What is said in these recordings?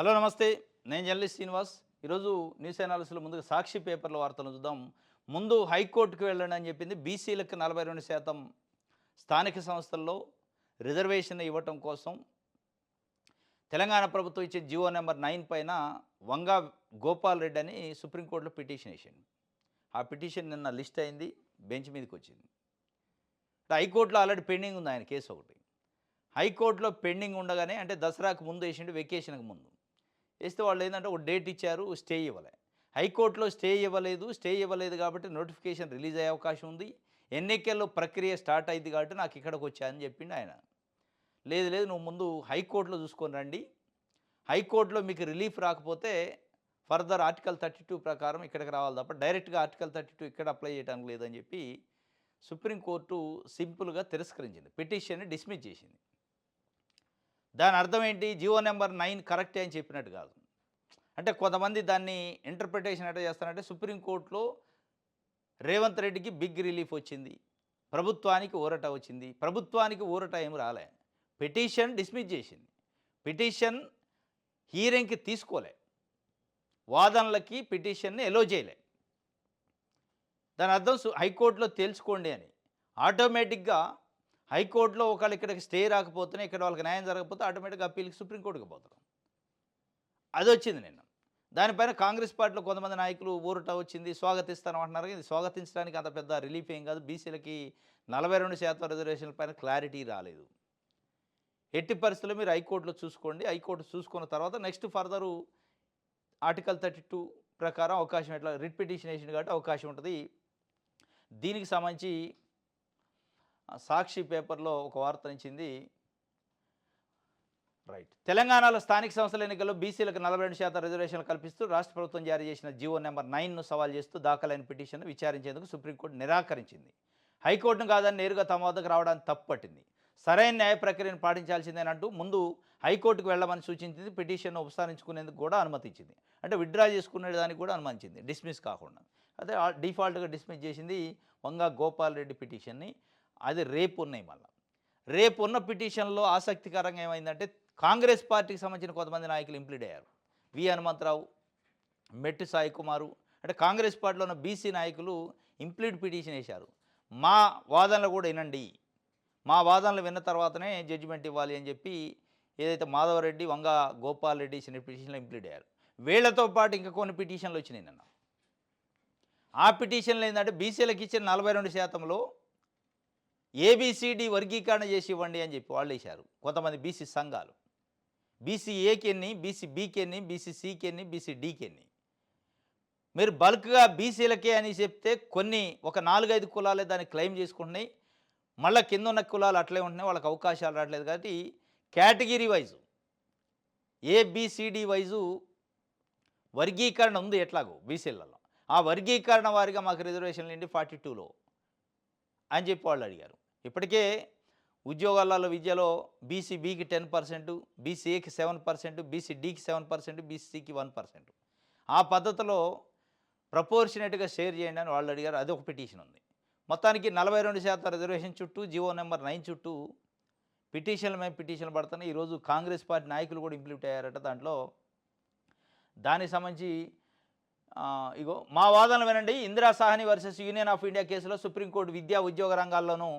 Hello నమస్తే. నేను journalist Srinivas. ఈరోజు న్యూస్ అనాలిసిస్‌లో ముందుగా సాక్షి పేపర్‌లో వార్తలను చూద్దాం. ముందు హైకోర్టుకి వెళ్ళండి అని చెప్పింది. బీసీలకు 42% స్థానిక సంస్థల్లో రిజర్వేషన్ ఇవ్వటం కోసం తెలంగాణ ప్రభుత్వం ఇచ్చే జీవో నెంబర్ 9 పైన వంగా గోపాల్ రెడ్డి అని సుప్రీంకోర్టులో పిటిషన్ ఏసిండు. ఆ పిటిషన్ నిన్న లిస్ట్ అయింది. బెంచ్ మీదకొచ్చింది. హైకోర్టులో ఆల్రెడీ పెండింగ్ ఉంది ఆయన కేసు ఒకటి. హైకోర్టులో పెండింగ్ ఉండగానే అంటే దసరాకు ముందు ఏసిండు, వెకేషన్‌కి ముందు. ఏస్తే వాళ్ళేందంటే ఒక డేట్ ఇచ్చారు, స్టే ఇవ్వలే. హైకోర్టులో స్టే ఇవ్వలేదు కాబట్టి నోటిఫికేషన్ రిలీజ్ అయ్యే అవకాశం ఉంది. ఎన్నికల్లో ప్రక్రియ స్టార్ట్ అయింది కాబట్టి నాకు ఇక్కడికొచ్చా అని చెప్పిండు ఆయన. లేదు లేదు నువ్వు ముందు హైకోర్టులో చూసుకొని రండి. హైకోర్టులో మీకు రిలీఫ్ రాకపోతే ఫర్దర్ ఆర్టికల్ 32 ప్రకారం ఇక్కడికి రావాలి తప్ప డైరెక్ట్‌గా ఆర్టికల్ 32 ఇక్కడ అప్లై చేయడానికి లేదని చెప్పి సుప్రీంకోర్టు సింపుల్‌గా తిరస్కరించింది. పిటిషన్‌ని డిస్మిస్ చేసింది. దాని అర్థం ఏంటి? జీవో నెంబర్ 9 కరెక్టే అని చెప్పినట్టు కాదు. అంటే కొంతమంది దాన్ని ఇంటర్ప్రిటేషన్ ఎట్లా చేస్తారంటే సుప్రీంకోర్టులో రేవంత్ రెడ్డికి బిగ్ రిలీఫ్ వచ్చింది. ప్రభుత్వానికి ఊరట వచ్చింది. ప్రభుత్వానికి ఊరట ఏమి రాలే. పిటిషన్ డిస్మిస్ చేసింది. పిటిషన్ హియరింగ్‌కి తీసుకోలే. వాదనలకి పిటిషన్‌ని ఎలో చేయలే. దాని అర్థం హైకోర్టులో తేల్చుకోండి అని. ఆటోమేటిక్‌గా హైకోర్టులో ఒకవేళ ఇక్కడికి స్టే రాకపోతేనే ఇక్కడ వాళ్ళకి న్యాయం జరగకపోతే ఆటోమేటిక్‌గా అప్పీల్‌కి సుప్రీంకోర్టుకి పోతారు. అదొచ్చింది నిన్న. దానిపైన కాంగ్రెస్ పార్టీలో కొంతమంది నాయకులు ఊరట వచ్చింది, స్వాగతిస్తాను అంటున్నారు. ఇది స్వాగతించడానికి అంత పెద్ద రిలీఫ్ ఏం కాదు. బీసీలకి 42% రిజర్వేషన్ల పైన క్లారిటీ రాలేదు. ఎట్టి పరిస్థితుల్లో మీరు హైకోర్టులో చూసుకోండి. హైకోర్టు చూసుకున్న తర్వాత నెక్స్ట్ ఫర్దరు ఆర్టికల్ 32 ప్రకారం అవకాశం ఎట్లా రిట్ పిటిషన్ వేసింది కాబట్టి అవకాశం ఉంటుంది. దీనికి సంబంధించి సాక్షి పేపర్లో ఒక వార్త నిచ్చింది. రైట్. తెలంగాణలో స్థానిక సంస్థల ఎన్నికల్లో బీసీలకు 42% రిజర్వేషన్లు కల్పిస్తూ రాష్ట్ర ప్రభుత్వం జారీ చేసిన జీవో నెంబర్ 9ను సవాల్ చేస్తూ దాఖలైన పిటిషన్ను విచారించేందుకు సుప్రీంకోర్టు నిరాకరించింది. హైకోర్టును కాదని నేరుగా తమ వద్దకు రావడానికి తప్పుపట్టింది. సరైన న్యాయ ప్రక్రియను పాటించాల్సిందేనంటూ ముందు హైకోర్టుకు వెళ్ళమని సూచించింది. పిటిషన్ను ఉపసంహరించుకునేందుకు కూడా అనుమతించింది. అంటే విత్డ్రా చేసుకునే దానికి కూడా అనుమతించింది, డిస్మిస్ కాకుండా. అదే డిఫాల్ట్గా డిస్మిస్ చేసింది వంగా గోపాల్ రెడ్డి పిటిషన్ని. అది రేపు ఉన్నాయి మళ్ళీ. రేపు ఉన్న పిటిషన్లో ఆసక్తికరంగా ఏమైందంటే కాంగ్రెస్ పార్టీకి సంబంధించిన కొంతమంది నాయకులు ఇంప్లీడ్ అయ్యారు. వి హనుమంతరావు, మెట్టు సాయి కుమారు, అంటే కాంగ్రెస్ పార్టీలో ఉన్న బీసీ నాయకులు ఇంప్లీడ్ పిటిషన్ వేశారు. మా వాదనలు కూడా వినండి, మా వాదనలు విన్న తర్వాతనే జడ్జిమెంట్ ఇవ్వాలి అని చెప్పి ఏదైతే మాధవరెడ్డి, వంగా గోపాల్ రెడ్డి ఇచ్చిన పిటిషన్లో ఇంప్లీడ్ అయ్యారు. వీళ్లతో పాటు ఇంకా కొన్ని పిటిషన్లు వచ్చినాయి నిన్న. ఆ పిటిషన్లు ఏంటంటే బీసీలకు ఇచ్చిన 42%లో ఏబిసిడి వర్గీకరణ చేసి ఇవ్వండి అని చెప్పి వాళ్ళు వేశారు కొంతమంది బీసీ సంఘాలు. బీసీ ఏకి ఎన్ని, బీసీ బీకి ఎన్ని, బీసీ సికి ఎన్ని, బీసీ డీకి ఎన్ని. మీరు బల్క్గా బీసీలకే అని చెప్తే కొన్ని ఒక 4-5 కులాలే దాన్ని క్లెయిమ్ చేసుకుంటున్నాయి. మళ్ళీ కింద ఉన్న కులాలు అట్లే ఉంటున్నాయి, వాళ్ళకి అవకాశాలు రావట్లేదు. కాబట్టి కేటగిరీ వైజు ఏబిసిడి వైజు వర్గీకరణ ఉంది ఎట్లాగో బీసీలలో. ఆ వర్గీకరణ వారిగా మాకు రిజర్వేషన్లు ఏంటి 42లో అని చెప్పి వాళ్ళు అడిగారు. ఇప్పటికే ఉద్యోగాలలో విద్యలో బీసీ బికి 10%, బీసీ ఏకి 7%, బీసీ డికి 7%, బీసీ సికి 1%. ఆ పద్ధతిలో ప్రపోర్షనేట్గా షేర్ చేయండి అని వాళ్ళు అడిగారు. అది ఒక పిటిషన్ ఉంది. మొత్తానికి 42% రిజర్వేషన్ చుట్టూ జీవో నెంబర్ 9 చుట్టూ పిటిషన్ల మీద పిటిషన్లు పడుతున్నాయి. ఈరోజు కాంగ్రెస్ పార్టీ నాయకులు కూడా ఇంప్లీట్ అయ్యారట దాంట్లో. దానికి సంబంధించి ఇగో మా వాదనలు వినండి. Indira Sawhney versus union of India కేసులో సుప్రీంకోర్టు విద్యా ఉద్యోగ రంగాల్లోనూ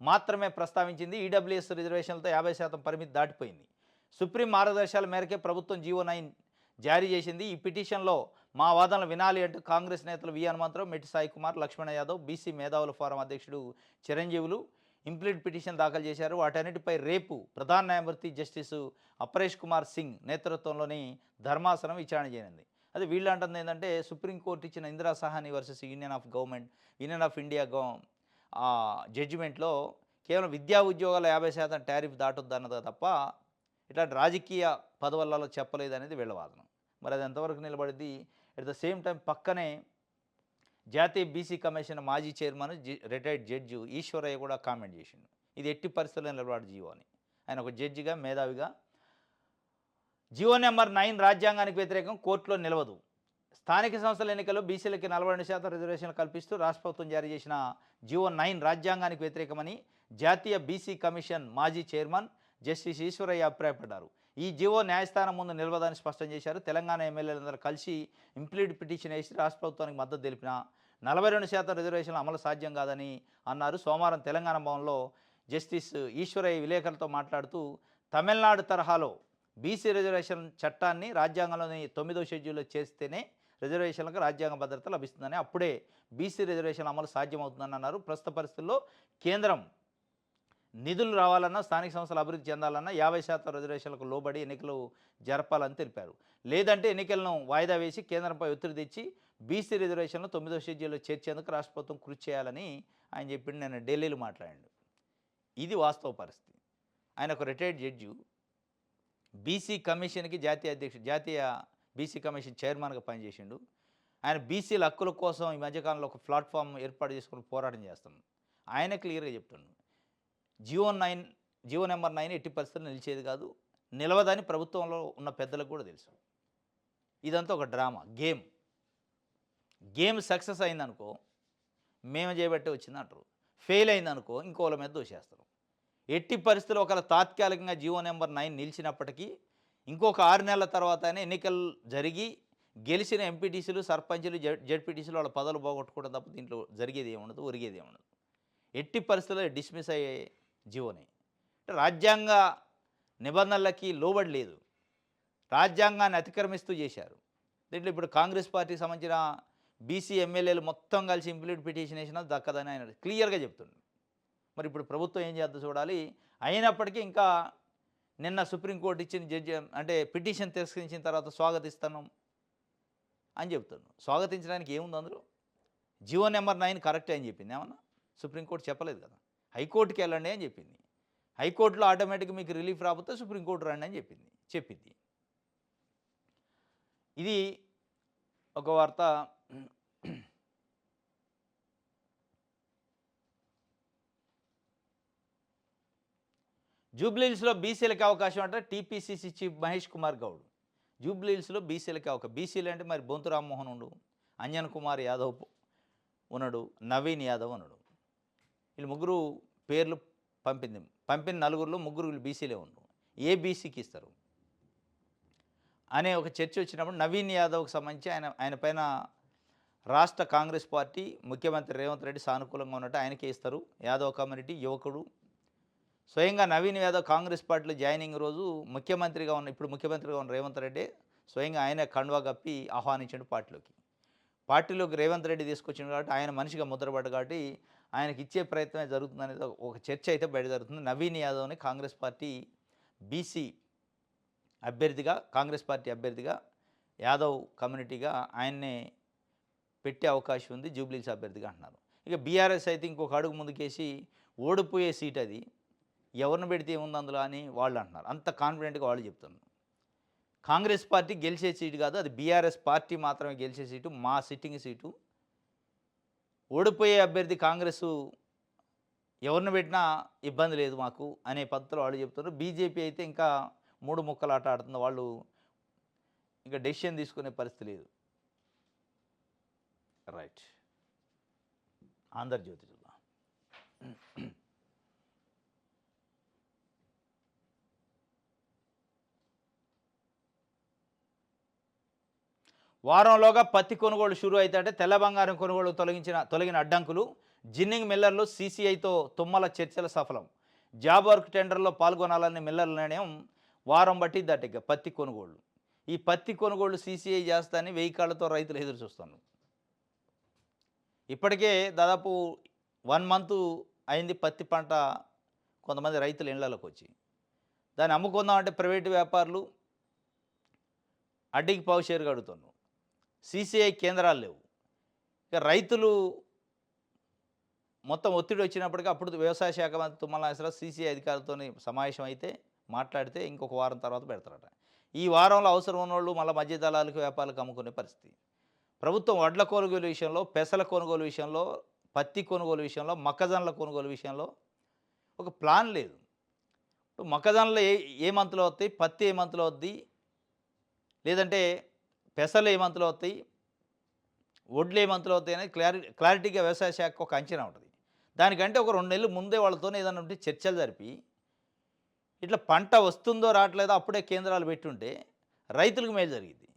మాత్రమే ప్రస్తావించింది. ఈడబ్ల్యూఎస్ రిజర్వేషన్లతో 50% పరిమితి దాటిపోయింది. సుప్రీం మార్గదర్శకాల మేరకే ప్రభుత్వం జీవో 9 జారీ చేసింది. ఈ పిటిషన్లో మా వాదనలు వినాలి అంటూ కాంగ్రెస్ నేతలు వి హనుమంతరావు, మెట్టి సాయి కుమార్, లక్ష్మణ యాదవ్, బీసీ మేధావుల ఫోరం అధ్యక్షుడు చిరంజీవులు ఇంప్లీడ్ పిటిషన్ దాఖలు చేశారు. వాటన్నిటిపై రేపు ప్రధాన న్యాయమూర్తి జస్టిస్ అపరేష్ కుమార్ సింగ్ నేతృత్వంలోని ధర్మాసనం విచారణ చేయనుంది. అది వీళ్ళు అంటుంది ఏంటంటే సుప్రీంకోర్టు ఇచ్చిన Indira Sawhney versus union of India జడ్జిమెంట్లో కేవలం విద్యా ఉద్యోగాల 50% టారిఫ్ దాటొద్దు అన్నది తప్ప ఇట్లాంటి రాజకీయ పదవులలో చెప్పలేదు అనేది వీళ్ళ వాదన. మరి అది ఎంతవరకు నిలబడింది? అట్ ద సేమ్ టైం పక్కనే జాతీయ బీసీ కమిషన్ మాజీ చైర్మన్ రిటైర్డ్ జడ్జి ఈశ్వరయ్య కూడా కామెంట్ చేసిండు. ఇది ఎట్టి పరిస్థితుల్లో నిలబడి జీవో అని. ఆయన ఒక జడ్జిగా మేధావిగా జీవో నెంబర్ 9 రాజ్యాంగానికి వ్యతిరేకం, కోర్టులో నిలవదు. స్థానిక సంస్థల ఎన్నికల్లో బీసీలకి 42% రిజర్వేషన్లు కల్పిస్తూ రాష్ట్ర ప్రభుత్వం జారీ చేసిన జీవో 9 రాజ్యాంగానికి వ్యతిరేకమని జాతీయ బీసీ కమిషన్ మాజీ చైర్మన్ జస్టిస్ ఈశ్వరయ్య అభిప్రాయపడ్డారు. ఈ జీవో న్యాయస్థానం ముందు నిలవదని స్పష్టం చేశారు. తెలంగాణ ఎమ్మెల్యేలందరూ కలిసి ఇంప్లీడ్ పిటిషన్ వేసి రాష్ట్ర ప్రభుత్వానికి మద్దతు తెలిపిన 42% రిజర్వేషన్లు అమలు సాధ్యం కాదని అన్నారు. సోమవారం తెలంగాణ భవన్లో జస్టిస్ ఈశ్వరయ్య విలేకరులతో మాట్లాడుతూ తమిళనాడు తరహాలో బీసీ రిజర్వేషన్ చట్టాన్ని రాజ్యాంగంలోని 9వ షెడ్యూల్లో చేస్తేనే రిజర్వేషన్లకు రాజ్యాంగ భద్రత లభిస్తుందని, అప్పుడే బీసీ రిజర్వేషన్ అమలు సాధ్యమవుతుందని అన్నారు. ప్రస్తుత పరిస్థితుల్లో కేంద్రం నిధులు రావాలన్నా, స్థానిక సంస్థలు అభివృద్ధి చెందాలన్నా 50% రిజర్వేషన్లకు లోబడి ఎన్నికలు జరపాలని తెలిపారు. లేదంటే ఎన్నికలను వాయిదా వేసి కేంద్రంపై ఒత్తిడి తెచ్చి బీసీ రిజర్వేషన్లు 9వ షెడ్యూల్లో చేర్చేందుకు రాష్ట్ర ప్రభుత్వం కృషి చేయాలని ఆయన చెప్పిండు. నేను ఢిల్లీలో మాట్లాడాడు. ఇది వాస్తవ పరిస్థితి. ఆయన ఒక రిటైర్డ్ జడ్జి, బీసీ కమిషన్కి జాతీయ బీసీ కమిషన్ చైర్మన్గా పనిచేసిండు. ఆయన బీసీల హక్కుల కోసం ఈ మధ్యకాలంలో ఒక ప్లాట్ఫామ్ ఏర్పాటు చేసుకుని పోరాటం చేస్తున్నాడు. ఆయన క్లియర్గా చెప్తున్నాడు, జీవో నెంబర్ 9 ఎట్టి పరిస్థితుల్లో నిలిచేది కాదు, నిలవదని ప్రభుత్వంలో ఉన్న పెద్దలకు కూడా తెలుసు. ఇదంతా ఒక డ్రామా, గేమ్ సక్సెస్ అయిందనుకో మేము చేయబట్టే వచ్చిందంటారు, ఫెయిల్ అయిందనుకో ఇంకోళ్ళ మీద దోషేస్తారు. ఎట్టి పరిస్థితుల్లో ఒకవేళ తాత్కాలికంగా జీవో నెంబర్ 9 నిలిచినప్పటికీ ఇంకొక 6 నెలల తర్వాత ఎన్నికలు జరిగి గెలిచిన ఎంపీటీసీలు, సర్పంచులు, జడ్పీటీసీలు వాళ్ళ పదవులు పోగొట్టుకోవడం తప్ప దీంట్లో జరిగేది ఏముండదు, ఒరిగేది ఏముండదు. ఎట్టి పరిస్థితుల్లో డిస్మిస్ అయ్యే జీవోని రాజ్యాంగ నిబంధనలకి లోబడి లేదు, రాజ్యాంగాన్ని అతిక్రమిస్తూ చేశారు. దీంట్లో ఇప్పుడు కాంగ్రెస్ పార్టీకి సంబంధించిన బీసీ ఎమ్మెల్యేలు మొత్తం కలిసి ఇంప్లీడ్ పిటిషన్ వేసినా దక్కదని ఆయన క్లియర్గా చెప్తుంది. మరి ఇప్పుడు ప్రభుత్వం ఏం చేద్దో చూడాలి. అయినప్పటికీ ఇంకా నిన్న సుప్రీంకోర్టు ఇచ్చిన జడ్జి అంటే పిటిషన్ తిరస్కరించిన తర్వాత స్వాగతిస్తాను అని చెప్తున్నాను. స్వాగతించడానికి ఏముంది అందులో? జీవో నెంబర్ 9 కరెక్టే అని చెప్పింది. ఏమన్నా సుప్రీంకోర్టు చెప్పలేదు కదా. హైకోర్టుకి వెళ్ళండి అని చెప్పింది. హైకోర్టులో ఆటోమేటిక్గా మీకు రిలీఫ్ రాకపోతే సుప్రీంకోర్టు రండి అని చెప్పింది. ఇది ఒక వార్త. జూబ్లీహిల్స్లో బీసీలకి అవకాశం అంటే టీపీసీసీ చీఫ్ మహేష్ కుమార్ గౌడ్. జూబ్లీహిల్స్లో బీసీలకి అవకాశం. బీసీలు అంటే మరి బొంతు రామ్మోహన్ ఉండు, అంజన్ కుమార్ యాదవ్ ఉన్నాడు, నవీన్ యాదవ్ ఉన్నాడు. వీళ్ళు ముగ్గురు పేర్లు పంపిన నలుగురిలో ముగ్గురు వీళ్ళు బీసీలే ఉండు. ఏ బీసీకి ఇస్తారు అనే ఒక చర్చ వచ్చినప్పుడు నవీన్ యాదవ్కి సంబంధించి ఆయన పైన రాష్ట్ర కాంగ్రెస్ పార్టీ, ముఖ్యమంత్రి రేవంత్ రెడ్డి సానుకూలంగా ఉన్నట్టు ఆయనకే ఇస్తారు. యాదవ్ కమ్యూనిటీ యువకుడు. స్వయంగా నవీన్ యాదవ్ కాంగ్రెస్ పార్టీలో జాయినింగ్ రోజు ఇప్పుడు ముఖ్యమంత్రిగా ఉన్న రేవంత్ రెడ్డి స్వయంగా ఆయన కండువా కప్పి ఆహ్వానించాడు పార్టీలోకి రేవంత్ రెడ్డి తీసుకొచ్చింది కాబట్టి ఆయన మనిషిగా ముద్రపడ్డాడు కాబట్టి ఆయనకి ఇచ్చే ప్రయత్నమే జరుగుతుందనేది ఒక చర్చ అయితే బయట జరుగుతుంది. నవీన్ యాదవ్ని కాంగ్రెస్ పార్టీ బీసీ అభ్యర్థిగా, కాంగ్రెస్ పార్టీ అభ్యర్థిగా, యాదవ్ కమ్యూనిటీగా ఆయన్నే పెట్టే అవకాశం ఉంది, జూబ్లీహిల్స్ అభ్యర్థిగా అంటున్నారు. ఇక బీఆర్ఎస్ అయితే ఇంకొక అడుగు ముందుకేసి ఓడిపోయే సీట్ అది, ఎవరిని పెడితే ఏముంది అందులో అని వాళ్ళు అంటున్నారు. అంత కాన్ఫిడెంట్గా వాళ్ళు చెప్తున్నారు. కాంగ్రెస్ పార్టీ గెలిచే సీటు కాదు, అది బీఆర్ఎస్ పార్టీ మాత్రమే గెలిచే సీటు, మా సిట్టింగ్ సీటు. ఓడిపోయే అభ్యర్థి కాంగ్రెస్ ఎవరిని పెట్టినా ఇబ్బంది లేదు మాకు అనే పద్ధతిలో వాళ్ళు చెప్తున్నారు. బీజేపీ అయితే ఇంకా 3 ముక్కలు ఆట ఆడుతుంది. వాళ్ళు ఇంకా డెసిషన్ తీసుకునే పరిస్థితి లేదు. రైట్. ఆంధ్రజ్యోతి చూద్దాం. వారంలోగా పత్తి కొనుగోలు షురు అయితే తెల్ల బంగారం కొనుగోలు తొలగిన అడ్డంకులు. జిన్నింగ్ మిల్లర్లు సీసీఐతో తుమ్మల చర్చల సఫలం. జాబ్ వర్క్ టెండర్లో పాల్గొనాలని మిల్లర్ల నిర్ణయం. వారం బట్టిద్దట పత్తి కొనుగోళ్ళు. ఈ పత్తి కొనుగోళ్ళు సీసీఐ చేస్తానని 1000 కాళ్ళతో రైతులు ఎదురు చూస్తున్నారు. ఇప్పటికే దాదాపు 1 మంత్ అయింది పత్తి పంట కొంతమంది రైతులు ఇళ్లలోకి వచ్చి. దాన్ని అమ్ముకుందామంటే ప్రైవేటు వ్యాపారులు అడ్డికి పావు షేరు కడుతున్నారు. సీసీఐ కేంద్రాలు లేవు. ఇక రైతులు మొత్తం ఒత్తిడి వచ్చినప్పటికీ అప్పుడు వ్యవసాయ శాఖ మంత్రి తుమ్మల నాగేశ్వరరావు సీసీఐ అధికారులతో సమావేశం అయితే మాట్లాడితే ఇంకొక వారం తర్వాత పెడతారట. ఈ వారంలో అవసరం ఉన్నోళ్ళు మళ్ళీ మధ్య దళాలకు వ్యాపారాలకు అమ్ముకునే పరిస్థితి. ప్రభుత్వం వడ్ల కొనుగోలు విషయంలో, పెసల కొనుగోలు విషయంలో, పత్తి కొనుగోలు విషయంలో, మొక్కజొన్నల కొనుగోలు విషయంలో ఒక ప్లాన్ లేదు. మొక్కజొన్నలు ఏ మంత్లో వస్తాయి, పత్తి ఏ మంత్లో వద్ది, లేదంటే పెసలు ఏ మంత్లో వస్తాయి, వడ్లు ఏ మంత్లో వస్తాయి అనేది క్లారిటీగా వ్యవసాయ శాఖకు ఒక అంచనా ఉంటుంది. దానికంటే ఒక 2 నెలలు ముందే వాళ్ళతో ఏదైనా ఉంటే చర్చలు జరిపి ఇట్లా పంట వస్తుందో రావట్లేదో అప్పుడే కేంద్రాలు పెట్టుంటే రైతులకు మేలు జరిగింది.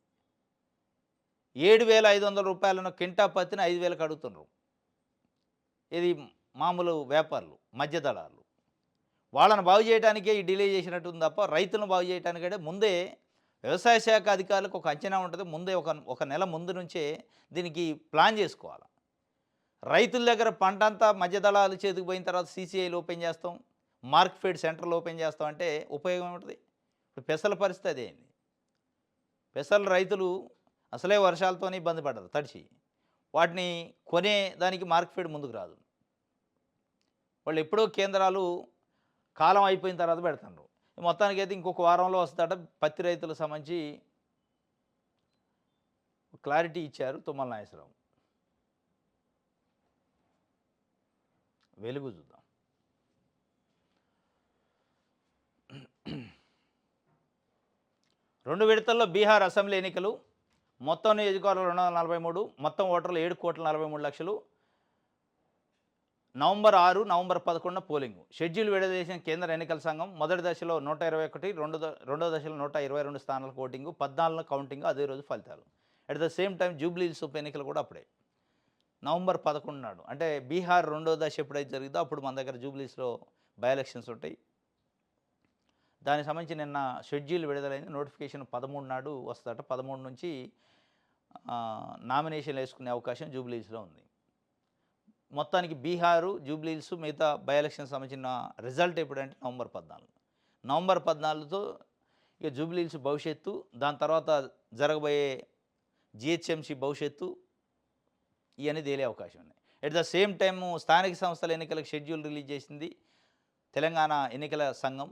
రూ. 7,500 క్వింటా పత్తిని 5,000కి అడుగుతున్నారు. ఇది మామూలు వ్యాపారులు, మధ్య దళారులు. వాళ్ళని బాగు చేయడానికే ఈ డిలే చేసినట్టు ఉంది తప్ప రైతులను బాగు చేయడానికంటే ముందే వ్యవసాయ శాఖ అధికారులకు ఒక అంచనా ఉంటుంది. ముందే ఒక నెల ముందు నుంచే దీనికి ప్లాన్ చేసుకోవాలి. రైతుల దగ్గర పంట అంతా మధ్య దళాలు చేతికి పోయిన తర్వాత సీసీఐలు ఓపెన్ చేస్తాం, మార్కెట్ సెంటర్లు ఓపెన్ చేస్తాం అంటే ఉపయోగం ఏముంటుంది? ఇప్పుడు పెసల పరిస్థితి అదే అయింది. పెసలు రైతులు అసలే వర్షాలతోనే ఇబ్బంది పడ్డారు తడిచి. వాటిని కొనే దానికి మార్కెట్ ముందుకు రాదు. వాళ్ళు ఎప్పుడో కేంద్రాలు కాలం అయిపోయిన తర్వాత పెడతారు. మొత్తానికైతే ఇంకొక వారంలో వస్తాడ పత్తి రైతులకు సంబంధించి క్లారిటీ ఇచ్చారు తుమ్మల నాగేశ్వరరావు. వెలుగు చూద్దాం. రెండు విడతల్లో బీహార్ అసెంబ్లీ ఎన్నికలు. మొత్తం నియోజకవర్గాలు 243, మొత్తం ఓటర్లు 7,43,00,000. November 6, November 11 polling. షెడ్యూల్ విడుదల చేసిన కేంద్ర ఎన్నికల సంఘం మొదటి దశలో 121, రెండో దశలో 122 స్థానాలకు ఓటింగు, 14 కౌంటింగ్, అదే రోజు ఫలితాలు. At the same time Jubilee Hills ఉప ఎన్నికలు కూడా అప్పుడే నవంబర్ 11 నాడు. అంటే బీహార్ రెండో దశ ఎప్పుడైతే జరిగిందో అప్పుడు మన దగ్గర జూబ్లీహిల్స్లో బై ఎలక్షన్స్ ఉంటాయి. దానికి సంబంధించి నిన్న షెడ్యూల్ విడుదలైంది. నోటిఫికేషన్ 13 నాడు వస్తుందట. 13 నుంచి నామినేషన్లు వేసుకునే అవకాశం జూబ్లీహిల్స్లో ఉంది. మొత్తానికి బీహారు, జూబ్లీహిల్స్, మిగతా బై ఎలక్షన్ సంబంధించిన రిజల్ట్ ఎప్పుడంటే నవంబర్ 14. నవంబర్ 14తో ఇక జూబ్లీహిల్స్ భవిష్యత్తు, దాని తర్వాత జరగబోయే జిహెచ్ఎంసీ భవిష్యత్తు ఇవన్నీ తేలే అవకాశం ఉన్నాయి. ఎట్ ద సేమ్ టైము స్థానిక సంస్థల ఎన్నికలకు షెడ్యూల్ రిలీజ్ చేసింది తెలంగాణ ఎన్నికల సంఘం.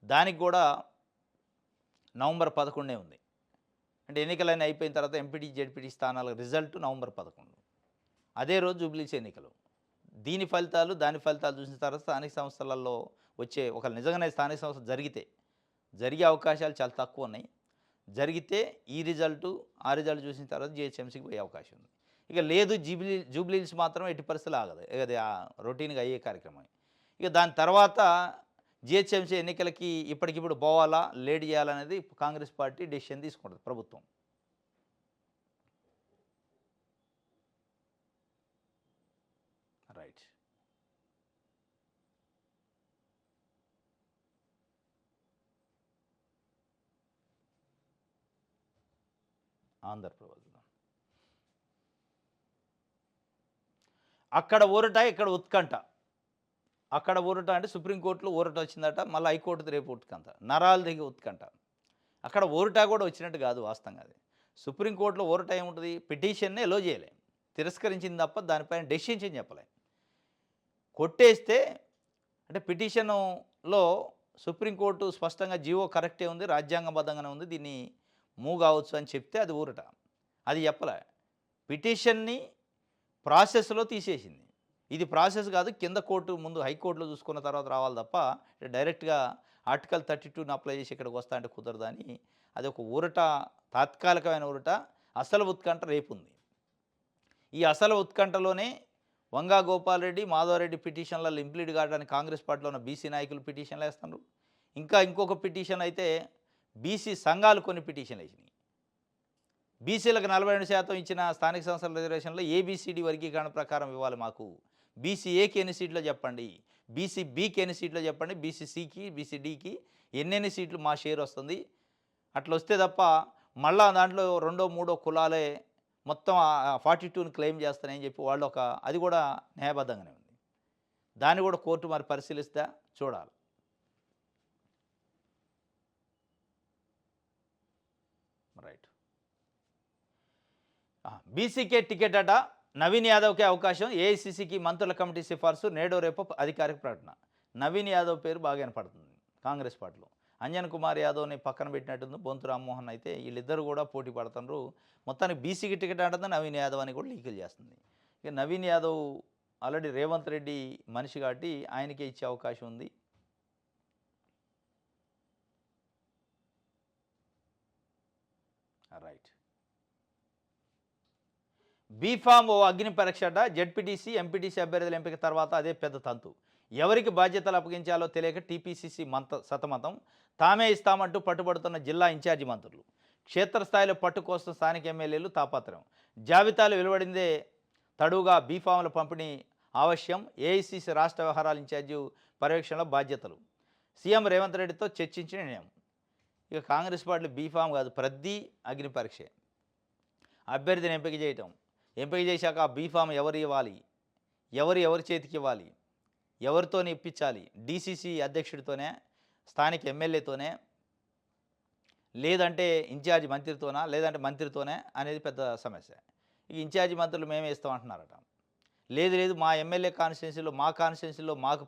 దానికి కూడా నవంబర్ 11 ఉంది. అంటే ఎన్నికలన్నీ అయిపోయిన తర్వాత ఎంపీటీ, జెడ్పీటీ స్థానాల రిజల్ట్ నవంబర్ 11. అదే రోజు జూబ్లీహిల్స్ ఎన్నికలు. దీని ఫలితాలు, దాని ఫలితాలు చూసిన తర్వాత స్థానిక సంస్థలలో వచ్చే ఒక నిజంగానే స్థానిక సంస్థ జరిగే అవకాశాలు చాలా తక్కువ ఉన్నాయి. జరిగితే ఈ రిజల్టు, ఆ రిజల్ట్ చూసిన తర్వాత జిహెచ్ఎంసీకి పోయే అవకాశం ఉంది. ఇక లేదు జూబ్లీహిల్స్ మాత్రం ఎట్టి పరిస్థితులు ఆగదు. అది రొటీన్గా అయ్యే కార్యక్రమం. ఇక దాని తర్వాత జిహెచ్ఎంసీ ఎన్నికలకి ఇప్పటికిప్పుడు పోవాలా, లేట్ చేయాలనేది కాంగ్రెస్ పార్టీ డెసిషన్ తీసుకుంటుంది ప్రభుత్వం. రైట్. ఆంధ్రప్రదేశ్ అక్కడ ఊరట, ఇక్కడ ఉత్కంఠ. అక్కడ ఊరట అంటే సుప్రీంకోర్టులో ఊరట వచ్చిందట, మళ్ళీ హైకోర్టు రేపు ఉత్కంఠ, నరాలు దిగి ఉత్కంఠ. అక్కడ ఊరట కూడా వచ్చినట్టు కాదు వాస్తవంగా. అది సుప్రీంకోర్టులో ఊరట ఏముంటుంది? పిటిషన్నే ఎలో చేయలే, తిరస్కరించింది తప్ప దానిపైన డెసిషన్ చెప్పలే. కొట్టేస్తే అంటే పిటిషన్లో సుప్రీంకోర్టు స్పష్టంగా జీవో కరెక్టే ఉంది, రాజ్యాంగబద్ధంగానే ఉంది, దీన్ని మూవ్ కావచ్చు అని చెప్తే అది ఊరట. అది చెప్పలే. పిటిషన్ని ప్రాసెస్లో తీసేసింది. ఇది ప్రాసెస్ కాదు, కింద కోర్టు ముందు హైకోర్టులో చూసుకున్న తర్వాత రావాలి తప్ప డైరెక్ట్గా ఆర్టికల్ 32ని అప్లై చేసి ఇక్కడికి వస్తా అంటే కుదరదని. అది ఒక ఊరట, తాత్కాలికమైన ఊరట. అసలు ఉత్కంఠ రేపు ఉంది. ఈ అసలు ఉత్కంఠలోనే వంగా గోపాల్ రెడ్డి, మాధవరెడ్డి పిటిషన్లలో ఇంప్లీడ్ కావడానికి కాంగ్రెస్ పార్టీలో ఉన్న బీసీ నాయకులు పిటిషన్లు వేస్తున్నారు. ఇంకొక పిటిషన్ అయితే బీసీ సంఘాలు కొన్ని పిటిషన్లు వేసినాయి. బీసీలకు 42% ఇచ్చిన స్థానిక సంస్థల రిజర్వేషన్లో ఏబిసిడి వర్గీకరణ ప్రకారం ఇవ్వాలి మాకు. బీసీ ఏకి ఎన్ని సీట్లు చెప్పండి, బీసీ బీకి ఎన్ని సీట్లు చెప్పండి, బీసీ సికి, బీసీ డికి ఎన్నెన్ని సీట్లు మా షేర్ వస్తుంది. అట్లా వస్తే తప్ప మళ్ళా దాంట్లో రెండో మూడో కులాలే మొత్తం 42ని క్లెయిమ్ చేస్తానని చెప్పి వాళ్ళు అది కూడా న్యాయబద్ధంగానే ఉంది. దాన్ని కూడా కోర్టు మరి పరిశీలిస్తా చూడాలి. రైట్. బీసీకే టికెట్ అట, నవీన్ యాదవ్కే అవకాశం, ఏఐసీసీకి మంత్రుల కమిటీ సిఫార్సు, నేడో రేపు అధికారిక ప్రకటన. నవీన్ యాదవ్ పేరు బాగా వినపడుతుంది కాంగ్రెస్ పార్టీలో. అంజన్ కుమార్ యాదవ్ని పక్కన పెట్టినట్టుంది. బొంతు రామ్మోహన్ అయితే వీళ్ళిద్దరు కూడా పోటీ పడుతున్నారు. మొత్తానికి బీసీకి టికెట్ ఆడుతుంది నవీన్ యాదవ్ అని కూడా లీకులు చేస్తుంది. ఇక నవీన్ యాదవ్ ఆల్రెడీ రేవంత్ రెడ్డి మనిషి కాబట్టి ఆయనకే ఇచ్చే అవకాశం ఉంది. రైట్. బీఫామ్ ఓ అగ్ని పరీక్ష అట. జెడ్పీటీసీ, ఎంపీటీసీ అభ్యర్థుల ఎంపిక తర్వాత అదే పెద్ద తంతు. ఎవరికి బాధ్యతలు అప్పగించాలో తెలియక టీపీసీసీ సతమతం. తామే ఇస్తామంటూ పట్టుబడుతున్న జిల్లా ఇన్ఛార్జి మంత్రులు. క్షేత్రస్థాయిలో పట్టు కోసం స్థానిక ఎమ్మెల్యేలు తాపత్రయం. జాబితాలు వెలువడిందే తడువుగా బీఫాముల పంపిణీ ఆవశ్యం. ఏఐసీసీ రాష్ట్ర వ్యవహారాల ఇన్ఛార్జి పర్యవేక్షణలో బాధ్యతలు. సీఎం రేవంత్ రెడ్డితో చర్చించిన నిర్ణయం. ఇక కాంగ్రెస్ పార్టీ బీఫామ్ కాదు, ప్రతి అగ్ని పరీక్ష. అభ్యర్థిని ఎంపిక చేయటం, ఎంపిక చేశాక ఆ బీఫామ్ ఎవరు ఇవ్వాలి, ఎవరి చేతికి ఇవ్వాలి, ఎవరితోనే ఇప్పించాలి, డీసీసీ అధ్యక్షుడితోనే, స్థానిక ఎమ్మెల్యేతోనే, లేదంటే ఇన్ఛార్జి మంత్రితోనా, లేదంటే మంత్రితోనే అనేది పెద్ద సమస్య. ఈ ఇన్ఛార్జి మంత్రులు మేమే ఇస్తామంటున్నారట. లేదు మా ఎమ్మెల్యే కాన్స్టిట్యున్సీలో, మా కాన్స్టిట్యున్సీలో మాకు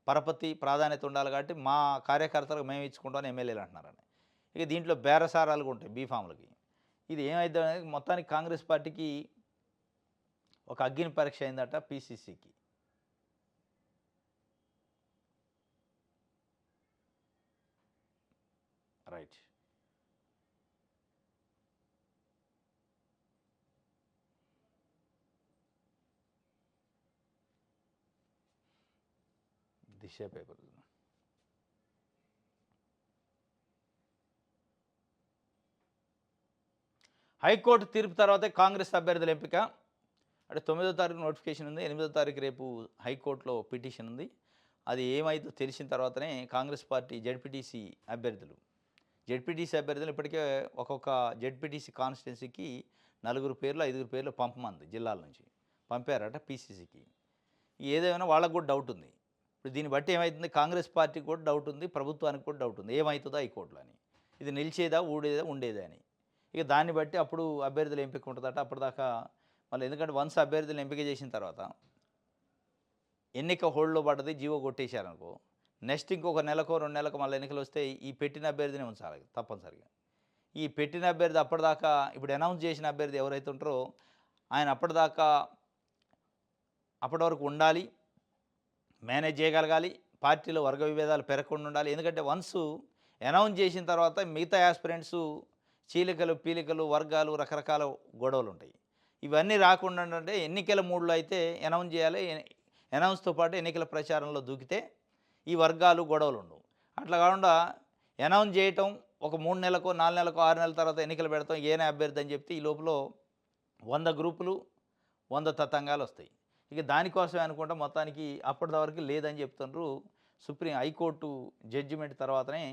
పరపతి ప్రాధాన్యత ఉండాలి కాబట్టి మా కార్యకర్తలకు మేము ఇచ్చుకుంటామని ఎమ్మెల్యేలు అంటున్నారని. ఇక దీంట్లో బేరసారాలు ఉంటాయి బీఫామ్లకి. ఇది ఏమైంది అనేది మొత్తానికి కాంగ్రెస్ పార్టీకి ఒక అగ్ని పరీక్ష అయిందట పీసీసీకి. రైట్. దిశ పేపర్. హైకోర్టు తీర్పు తర్వాతే కాంగ్రెస్ అభ్యర్థుల ఎంపిక. అంటే 9వ తారీఖు నోటిఫికేషన్ ఉంది, 8వ తారీఖు రేపు హైకోర్టులో పిటిషన్ ఉంది. అది ఏమైందో తెలిసిన తర్వాతనే కాంగ్రెస్ పార్టీ జెడ్పీటీసీ అభ్యర్థులు ఇప్పటికే ఒక్కొక్క జెడ్పీటీసీ కాన్స్టిట్యున్సీకి 4 పేర్లు 5 పేర్లు పంపమంది జిల్లాల నుంచి పంపారట పీసీసీకి. ఏదేమైనా వాళ్ళకు కూడా డౌట్ ఉంది. ఇప్పుడు దీన్ని బట్టి ఏమవుతుంది, కాంగ్రెస్ పార్టీకి కూడా డౌట్ ఉంది, ప్రభుత్వానికి కూడా డౌట్ ఉంది, ఏమవుతుందో హైకోర్టులో అని. ఇది నిలిచేదా ఉండేదా అని. ఇక దాన్ని బట్టి అప్పుడు అభ్యర్థుల ఎంపిక ఉంటుందట. అప్పటిదాకా మళ్ళీ, ఎందుకంటే వన్స్ అభ్యర్థులను ఎంపిక చేసిన తర్వాత ఎన్నిక హోల్డ్లో పడ్డది, జీవో కొట్టేశారనుకో, నెక్స్ట్ ఇంకొక నెలకో 2 నెలలకు మళ్ళీ ఎన్నికలు వస్తే ఈ పెట్టిన అభ్యర్థిని ఉంచాలి తప్పనిసరిగా. ఈ పెట్టిన అభ్యర్థి అప్పటిదాకా, ఇప్పుడు అనౌన్స్ చేసిన అభ్యర్థి ఎవరైతే ఉంటారో ఆయన అప్పటి వరకు ఉండాలి, మేనేజ్ చేయగలగాలి, పార్టీలో వర్గ విభేదాలు పెరగకుండా ఉండాలి. ఎందుకంటే వన్స్ అనౌన్స్ చేసిన తర్వాత మిగతా యాస్పిరెంట్స్ చీలికలు పీలికలు వర్గాలు రకరకాల గొడవలు ఉంటాయి. ఇవన్నీ రాకుండా అంటే ఎన్నికల మూడ్లో అయితే అనౌన్స్ చేయాలి. అనౌన్స్తో పాటు ఎన్నికల ప్రచారంలో దూకితే ఈ వర్గాలు గొడవలు ఉండవు. అట్లా కాకుండా అనౌన్స్ చేయటం ఒక 3 నెలలకో 4 నెలలకో 6 నెలల తర్వాత ఎన్నికలు పెడతాం ఏనే అభ్యర్థి అని చెప్తే ఈ లోపల 100 గ్రూపులు 100 తతంగాలు వస్తాయి. ఇక దానికోసమే అనుకుంటా మొత్తానికి అప్పటి వరకు లేదని చెప్తున్నారు. హైకోర్టు జడ్జిమెంట్ తర్వాతనే